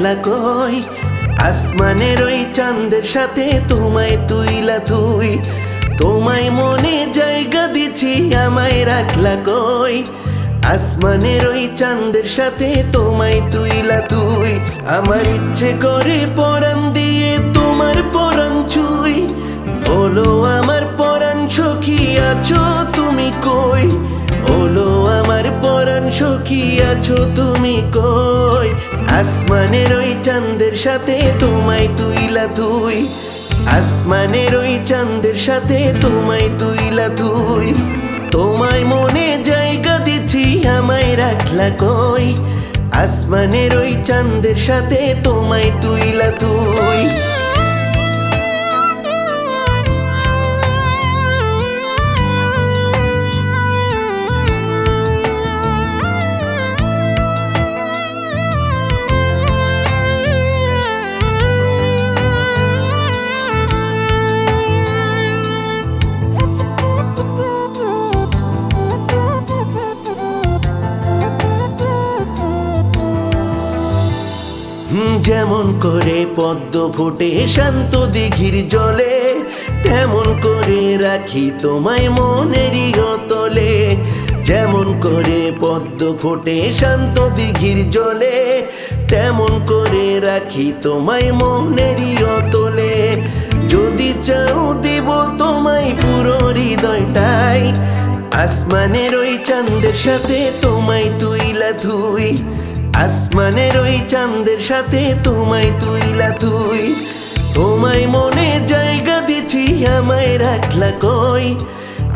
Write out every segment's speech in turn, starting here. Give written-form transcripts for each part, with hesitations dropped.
রাখলা কই আসমানের ওই চাঁদের সাথে তোমায় তুইলা তুই তোমায় মনে জায়গা দিছি আমায় রাখলা কই আসমানের ওই চাঁদের সাথে তোমায় তুইলা তুই আমার ইচ্ছে করে পরাণ দিয়ে তোমার পরাণ ছুই বলো আমার পরাণ সখী আছো তুমি কই বলো আমার পরাণ সখী আছো তুমি কই আসমানের ওই চাঁদের সাথে তোমায় তুইলা তুই আসমানের ওই চাঁদের সাথে তোমায় তুইলা তুই তোমায় মনে জায়গা দিছি আমায় রাখলা কই আসমানের ওই চাঁদের সাথে তোমায় তুইলা তুই যেমন করে পদ্ম ফোটে শান্ত দিঘির জলে তেমন করে রাখি তোমায় মনেরই অতলে যেমন করে পদ্ম ফোটে শান্ত দিঘির জলে তেমন করে রাখি তোমায় মনেরই অতলে যদি চাও দেব তোমায় পুরো হৃদয়টাই আসমানের ওই চাঁদের সাথে তোমায় তুইলা তুই আসমানের ওই চাঁদের সাথে তোমায় তুইলা তুই তোমায় মনে জায়গা দিছি আমায় রাখলা কই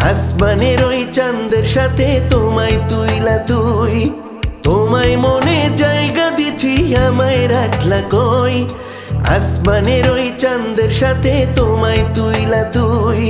আসমানের ওই চাঁদের সাথে তোমায় তুইলা তুই তোমায় মনে জায়গা দিছি আমায় রাখলা কই আসমানের ওই চাঁদের সাথে তোমায় তুইলা তুই